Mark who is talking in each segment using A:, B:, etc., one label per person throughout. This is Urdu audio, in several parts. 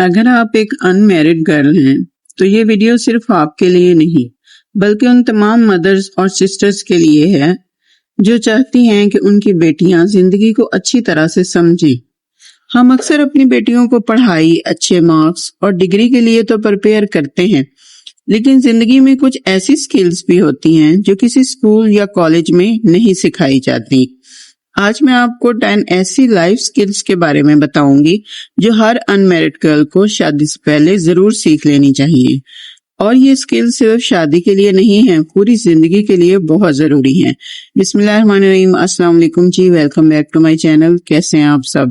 A: اگر آپ ایک ان میرڈ گرل ہیں تو یہ ویڈیو صرف آپ کے لیے نہیں بلکہ ان تمام مدرز اور سسٹرز کے لیے ہے جو چاہتی ہیں کہ ان کی بیٹیاں زندگی کو اچھی طرح سے سمجھیں۔ ہم اکثر اپنی بیٹیوں کو پڑھائی، اچھے مارکس اور ڈگری کے لیے تو پریپیئر کرتے ہیں، لیکن زندگی میں کچھ ایسی سکلز بھی ہوتی ہیں جو کسی اسکول یا کالج میں نہیں سکھائی جاتی۔ آج میں آپ کو 10 ایسی لائف سکلز کے بارے میں بتاؤں گی جو ہر ان میرڈ گرل کو شادی سے پہلے ضرور سیکھ لینی چاہیے، اور یہ سکل صرف شادی کے لیے نہیں ہیں، پوری زندگی کے لیے بہت ضروری ہیں۔ بسم اللہ الرحمن الرحیم۔ السلام علیکم جی، welcome back to my channel. کیسے ہیں آپ سب؟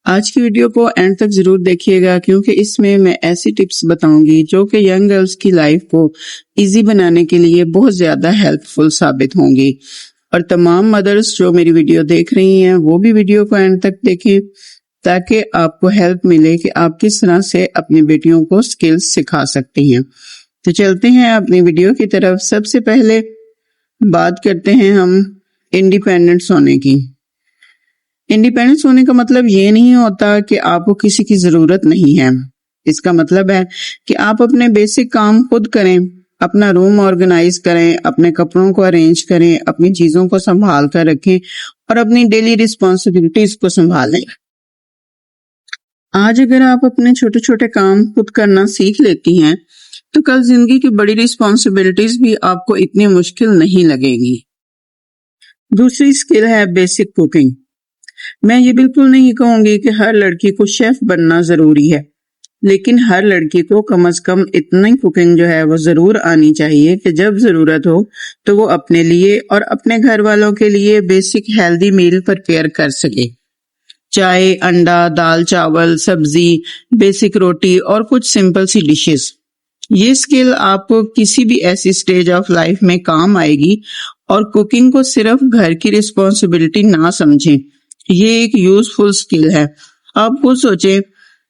A: آج کی ویڈیو کو اینڈ تک ضرور دیکھیے گا، کیونکہ اس میں ایسی ٹپس بتاؤں گی جو کہ ینگ گرلز کی لائف کو ایزی بنانے کے لیے بہت زیادہ ہیلپ فل ثابت ہوں گی، اور تمام مدرز جو میری ویڈیو دیکھ رہی ہیں وہ بھی ویڈیو کو اینڈ تک دیکھیں تاکہ آپ کو ہیلپ ملے کہ آپ کس طرح سے اپنی بیٹیوں کو سکلز سکھا سکتی ہیں۔ تو چلتے ہیں اپنی ویڈیو کی طرف۔ سب سے پہلے بات کرتے ہیں ہم انڈیپینڈنٹ ہونے کی۔ انڈیپینڈنس ہونے کا مطلب یہ نہیں ہوتا کہ آپ کو کسی کی ضرورت نہیں ہے۔ اس کا مطلب ہے کہ آپ اپنے بیسک کام خود کریں، اپنا روم آرگنائز کریں، اپنے کپڑوں کو ارینج کریں، اپنی چیزوں کو سنبھال کر رکھیں اور اپنی ڈیلی رسپانسبلٹیز کو سنبھالیں۔ آج اگر آپ اپنے چھوٹے چھوٹے کام خود کرنا سیکھ لیتی ہیں تو کل زندگی کی بڑی رسپانسبلٹیز بھی آپ کو اتنی مشکل نہیں لگے گی۔ دوسری سکل ہے بیسک کوکنگ۔ میں یہ بالکل نہیں کہوں گی کہ ہر لڑکی کو شیف بننا ضروری ہے، لیکن ہر لڑکی کو کم از کم اتنی کوکنگ جو ہے وہ ضرور آنی چاہیے کہ جب ضرورت ہو تو وہ اپنے لیے اور اپنے گھر والوں کے لیے بیسک ہیلدی میل پریپیئر کر سکے۔ چائے، انڈا، دال، چاول، سبزی، بیسک روٹی اور کچھ سمپل سی ڈشز۔ یہ سکل آپ کو کسی بھی ایسی سٹیج آف لائف میں کام آئے گی، اور کوکنگ کو صرف گھر کی رسپانسبلٹی نہ سمجھیں، یہ ایک یوزفل سکل ہے۔ آپ خود سوچیں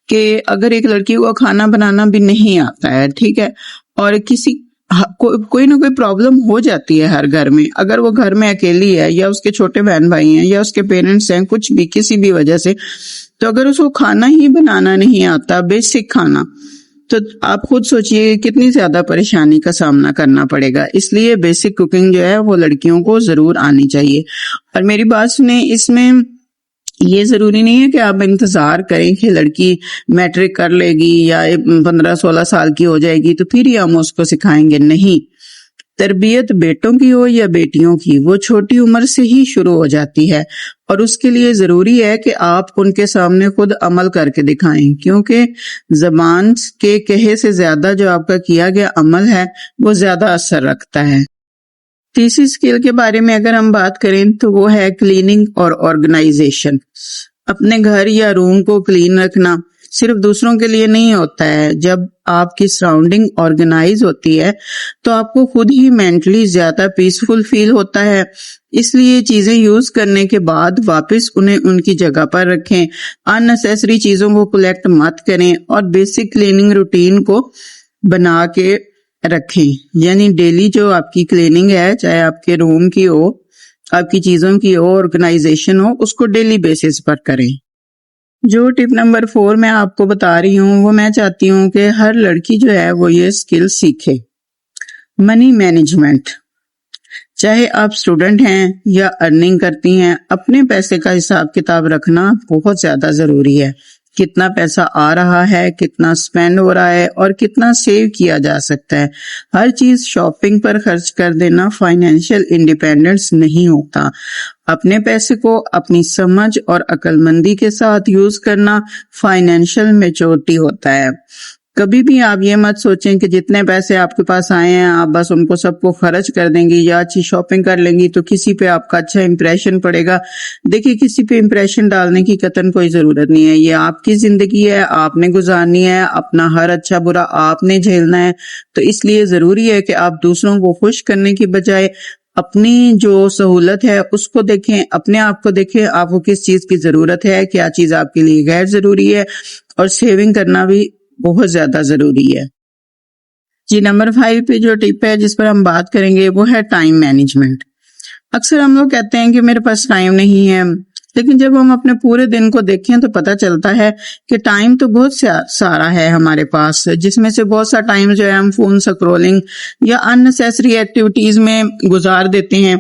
A: کہ اگر ایک لڑکی کو کھانا بنانا بھی نہیں آتا ہے، ٹھیک ہے، اور کوئی نہ کوئی پرابلم ہو جاتی ہے ہر گھر میں، اگر وہ گھر میں اکیلی ہے یا اس کے چھوٹے بہن بھائی ہیں یا اس کے پیرنٹس ہیں، کچھ بھی کسی بھی وجہ سے، تو اگر اس کو کھانا ہی بنانا نہیں آتا، بیسک کھانا، تو آپ خود سوچئے کتنی زیادہ پریشانی کا سامنا کرنا پڑے گا۔ اس لیے بیسک کوکنگ جو ہے وہ لڑکیوں کو ضرور آنی چاہیے۔ اور میری بات سنیں، اس میں یہ ضروری نہیں ہے کہ آپ انتظار کریں کہ لڑکی میٹرک کر لے گی یا 15-16 سال کی ہو جائے گی تو پھر ہی ہم اس کو سکھائیں گے۔ نہیں، تربیت بیٹوں کی ہو یا بیٹیوں کی، وہ چھوٹی عمر سے ہی شروع ہو جاتی ہے، اور اس کے لیے ضروری ہے کہ آپ ان کے سامنے خود عمل کر کے دکھائیں، کیونکہ زبان کے کہے سے زیادہ جو آپ کا کیا گیا عمل ہے وہ زیادہ اثر رکھتا ہے۔ تیسری سکل کے بارے میں اگر ہم بات کریں تو وہ ہے کلیننگ اور آرگنائزیشن۔ اپنے گھر یا روم کو کلین رکھنا صرف دوسروں کے لیے نہیں ہوتا ہے۔ جب آپ کی سراؤنڈنگ آرگنائز ہوتی ہے تو آپ کو خود ہی مینٹلی زیادہ پیسفل فیل ہوتا ہے۔ اس لیے چیزیں یوز کرنے کے بعد واپس انہیں ان کی جگہ پر رکھیں، ان نیسیسری چیزوں کو کلیکٹ مت کریں، اور بیسک کلیننگ روٹین کو بنا کے رکھیں۔ یعنی ڈیلی جو آپ کی کلیننگ ہے، چاہے آپ کے روم کی ہو، آپ کی چیزوں کی ہو، آرگنائزیشن ہو، اس کو ڈیلی بیسس پر کریں۔ جو ٹپ نمبر 4 میں آپ کو بتا رہی ہوں، وہ میں چاہتی ہوں کہ ہر لڑکی جو ہے وہ یہ سکل سیکھے۔ Money management. چاہے آپ اسٹوڈنٹ ہیں یا ارننگ کرتی ہیں، اپنے پیسے کا حساب کتاب رکھنا بہت زیادہ ضروری ہے۔ کتنا پیسہ آ رہا ہے، کتنا سپینڈ ہو رہا ہے، اور کتنا سیو کیا جا سکتا ہے۔ ہر چیز شاپنگ پر خرچ کر دینا فائنینشیل انڈیپینڈنس نہیں ہوتا۔ اپنے پیسے کو اپنی سمجھ اور عقل مندی کے ساتھ یوز کرنا فائنینشیل میچورٹی ہوتا ہے۔ کبھی بھی آپ یہ مت سوچیں کہ جتنے پیسے آپ کے پاس آئے ہیں آپ بس ان کو سب کو خرچ کر دیں گی یا اچھی شاپنگ کر لیں گی تو کسی پہ آپ کا اچھا امپریشن پڑے گا۔ دیکھیے، کسی پہ امپریشن ڈالنے کی قطعاً کوئی ضرورت نہیں ہے۔ یہ آپ کی زندگی ہے، آپ نے گزارنی ہے، اپنا ہر اچھا برا آپ نے جھیلنا ہے۔ تو اس لیے ضروری ہے کہ آپ دوسروں کو خوش کرنے کی بجائے اپنی جو سہولت ہے اس کو دیکھیں، اپنے آپ کو دیکھیں، آپ کو کس چیز کی ضرورت ہے، کیا چیز آپ کے لیے غیر ضروری ہے، اور سیونگ کرنا بھی بہت زیادہ ضروری ہے۔ جی، نمبر 5 پہ جو ٹپ ہے جس پر ہم بات کریں گے وہ ہے ٹائم مینجمنٹ۔ اکثر ہم لوگ کہتے ہیں کہ میرے پاس ٹائم نہیں ہے، لیکن جب ہم اپنے پورے دن کو دیکھیں تو پتہ چلتا ہے کہ ٹائم تو بہت سارا ہے ہمارے پاس، جس میں سے بہت سا ٹائم جو ہے ہم فون سکرولنگ یا اننیسیسری ایکٹیویٹیز میں گزار دیتے ہیں۔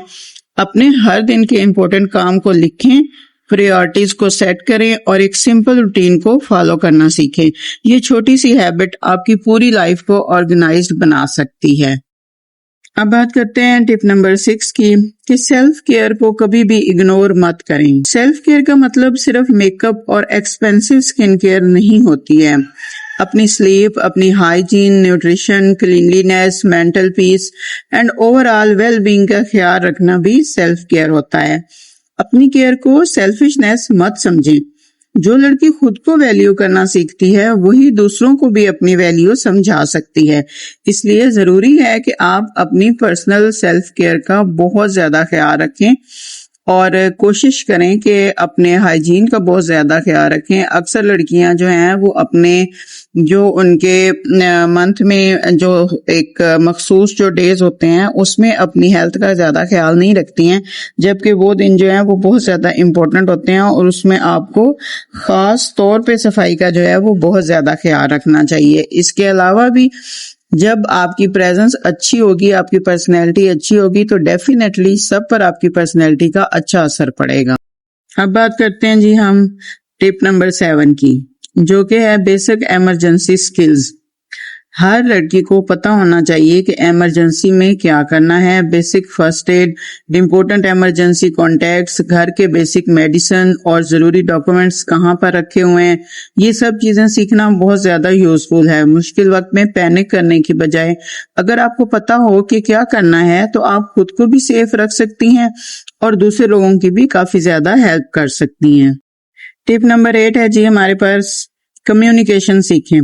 A: اپنے ہر دن کے امپورٹنٹ کام کو لکھیں، پریورٹیز کو سیٹ کریں اور ایک سمپل روٹین کو فالو کرنا سیکھیں۔ یہ چھوٹی سی ہیبٹ آپ کی پوری لائف کو آرگنائزڈ بنا سکتی ہے۔ اب بات کرتے ہیں ٹپ نمبر 6 کی، کہ سیلف کیئر کو کبھی بھی اگنور مت کریں۔ سیلف کیئر کا مطلب صرف میک اپ اور ایکسپینسو سکن کیئر نہیں ہوتی ہے۔ اپنی سلیپ، اپنی hygiene, nutrition, cleanliness, mental peace and overall well being کا خیال رکھنا بھی سیلف کیئر ہوتا ہے۔ اپنی کیئر کو سیلفشنس مت سمجھیں۔ جو لڑکی خود کو ویلیو کرنا سیکھتی ہے وہی دوسروں کو بھی اپنی ویلیو سمجھا سکتی ہے۔ اس لیے ضروری ہے کہ آپ اپنی پرسنل سیلف کیئر کا بہت زیادہ خیال رکھیں اور کوشش کریں کہ اپنے ہائیجین کا بہت زیادہ خیال رکھیں۔ اکثر لڑکیاں جو ہیں وہ اپنے جو ان کے منتھ میں جو ایک مخصوص جو ڈیز ہوتے ہیں اس میں اپنی ہیلتھ کا زیادہ خیال نہیں رکھتی ہیں، جبکہ وہ دن جو ہیں وہ بہت زیادہ امپورٹنٹ ہوتے ہیں اور اس میں آپ کو خاص طور پہ صفائی کا جو ہے وہ بہت زیادہ خیال رکھنا چاہیے۔ اس کے علاوہ بھی جب آپ کی پریزنس اچھی ہوگی، آپ کی پرسنالٹی اچھی ہوگی تو ڈیفینیٹلی سب پر آپ کی پرسنالٹی کا اچھا اثر پڑے گا۔ اب بات کرتے ہیں جی ہم ٹپ نمبر 7 کی، جو کہ ہے بیسک ایمرجنسی سکلز۔ ہر لڑکی کو پتہ ہونا چاہیے کہ ایمرجنسی میں کیا کرنا ہے۔ Basic first aid, important emergency contacts, گھر کے بیسک میڈیسن اور ضروری ڈاکومنٹس کہاں پر رکھے ہوئے ہیں، یہ سب چیزیں سیکھنا بہت زیادہ یوزفل ہے۔ مشکل وقت میں پینک کرنے کی بجائے اگر آپ کو پتہ ہو کہ کیا کرنا ہے تو آپ خود کو بھی سیف رکھ سکتی ہیں اور دوسرے لوگوں کی بھی کافی زیادہ ہیلپ کر سکتی ہیں۔ ٹپ نمبر 8 ہے جی ہمارے پاس، کمیونیکیشن سیکھیں۔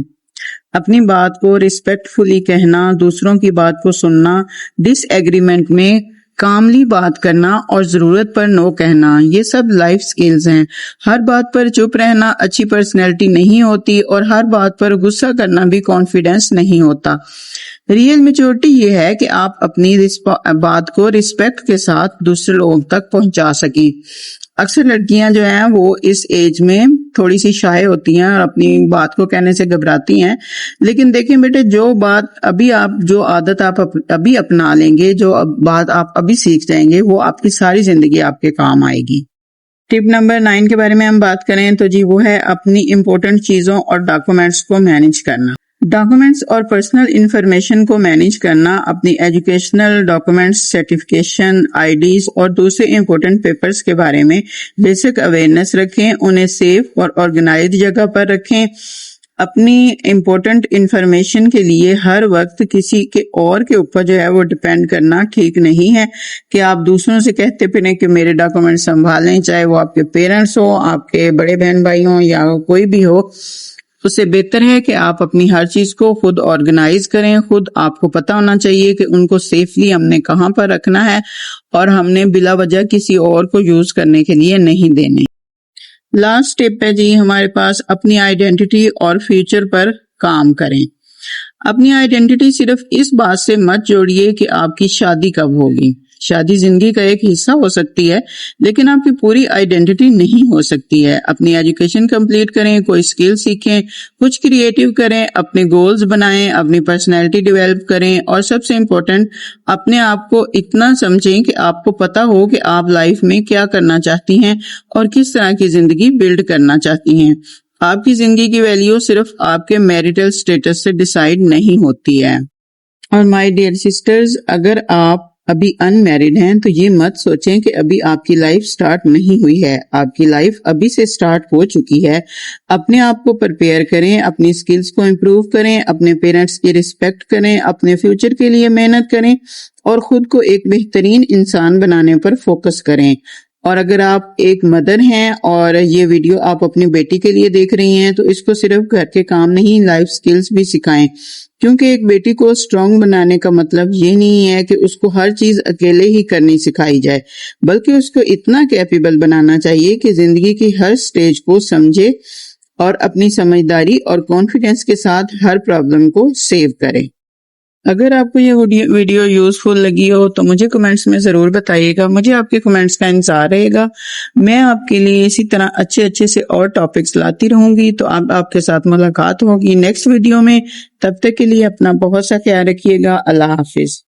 A: اپنی بات کو ریسپیکٹ فلی کہنا، دوسروں کی بات کو سننا، ڈس ایگریمنٹ میں کاملی بات کرنا اور ضرورت پر نو کہنا، یہ سب لائف سکلز ہیں۔ ہر بات پر چپ رہنا اچھی پرسنالٹی نہیں ہوتی اور ہر بات پر غصہ کرنا بھی کانفیڈنس نہیں ہوتا۔ ریئل میچورٹی یہ ہے کہ آپ اپنی بات کو ریسپیکٹ کے ساتھ دوسرے لوگوں تک پہنچا سکیں۔ اکثر لڑکیاں جو ہیں وہ اس ایج میں تھوڑی سی شائع ہوتی ہیں اور اپنی بات کو کہنے سے گھبراتی ہیں، لیکن دیکھیں بیٹے، جو عادت آپ ابھی اپنا لیں گے، جو بات آپ ابھی سیکھ جائیں گے، وہ آپ کی ساری زندگی آپ کے کام آئے گی۔ ٹپ نمبر 9 کے بارے میں ہم بات کریں تو جی وہ ہے اپنی امپورٹنٹ چیزوں اور ڈاکومنٹس کو مینیج کرنا۔ ڈاکومنٹس اور پرسنل انفارمیشن کو مینیج کرنا، اپنی ایجوکیشنل ڈاکومنٹس، سرٹیفکیشن، آئی ڈیز اور دوسرے امپورٹنٹ پیپرز کے بارے میں بیسک اویئرنیس رکھیں، انہیں سیف اور آرگنائزڈ جگہ پر رکھیں۔ اپنی امپورٹنٹ انفارمیشن کے لیے ہر وقت کسی کے اور کے اوپر جو ہے وہ ڈیپینڈ کرنا ٹھیک نہیں ہے کہ آپ دوسروں سے کہتے پھریں کہ میرے ڈاکومنٹ سنبھالیں، چاہے وہ آپ کے پیرنٹس ہوں، آپ کے بڑے بہن بھائی ہوں یا کوئی بھی ہو۔ اس سے بہتر ہے کہ آپ اپنی ہر چیز کو خود آرگنائز کریں۔ خود آپ کو پتہ ہونا چاہیے کہ ان کو سیفلی ہم نے کہاں پر رکھنا ہے اور ہم نے بلا وجہ کسی اور کو یوز کرنے کے لیے نہیں دینے۔ لاسٹ ٹپ ہے جی ہمارے پاس، اپنی آئیڈینٹی اور فیوچر پر کام کریں۔ اپنی آئیڈینٹی صرف اس بات سے مت جوڑیے کہ آپ کی شادی کب ہوگی۔ شادی زندگی کا ایک حصہ ہو سکتی ہے لیکن آپ کی پوری آئیڈینٹی نہیں ہو سکتی ہے۔ اپنی ایجوکیشن کمپلیٹ کریں، کوئی سکل سیکھیں، کچھ کریٹیو کریں، اپنے گولز بنائیں، اپنی پرسنالٹی ڈیولپ کریں اور سب سے امپورٹنٹ اپنے آپ کو اتنا سمجھیں کہ آپ کو پتہ ہو کہ آپ لائف میں کیا کرنا چاہتی ہیں اور کس طرح کی زندگی بلڈ کرنا چاہتی ہیں۔ آپ کی زندگی کی ویلیو صرف آپ کے میریٹل سٹیٹس سے ڈیسائیڈ نہیں ہوتی ہے۔ اور مائی ڈیئر سسٹرز، اگر آپ ابھی ان میرڈ ہیں تو یہ مت سوچیں کہ ابھی آپ کی لائف سٹارٹ نہیں ہوئی ہے۔ آپ کی لائف ابھی سے سٹارٹ ہو چکی ہے۔ اپنے آپ کو پریپیئر کریں، اپنی سکلز کو امپروو کریں، اپنے پیرنٹس کی رسپیکٹ کریں، اپنے فیوچر کے لیے محنت کریں اور خود کو ایک بہترین انسان بنانے پر فوکس کریں۔ اور اگر آپ ایک مدر ہیں اور یہ ویڈیو آپ اپنی بیٹی کے لیے دیکھ رہی ہیں تو اس کو صرف گھر کے کام نہیں، لائف سکلز بھی سکھائیں، کیونکہ ایک بیٹی کو اسٹرانگ بنانے کا مطلب یہ نہیں ہے کہ اس کو ہر چیز اکیلے ہی کرنی سکھائی جائے، بلکہ اس کو اتنا کیپیبل بنانا چاہیے کہ زندگی کی ہر سٹیج کو سمجھے اور اپنی سمجھداری اور کانفیڈنس کے ساتھ ہر پرابلم کو سیو کرے۔ اگر آپ کو یہ ویڈیو یوزفل لگی ہو تو مجھے کمنٹس میں ضرور بتائیے گا، مجھے آپ کے کمنٹس کا انتظار رہے گا۔ میں آپ کے لیے اسی طرح اچھے سے اور ٹاپکس لاتی رہوں گی، تو آپ کے ساتھ ملاقات ہوگی نیکسٹ ویڈیو میں۔ تب تک کے لیے اپنا بہت سا خیال رکھیے گا۔ اللہ حافظ۔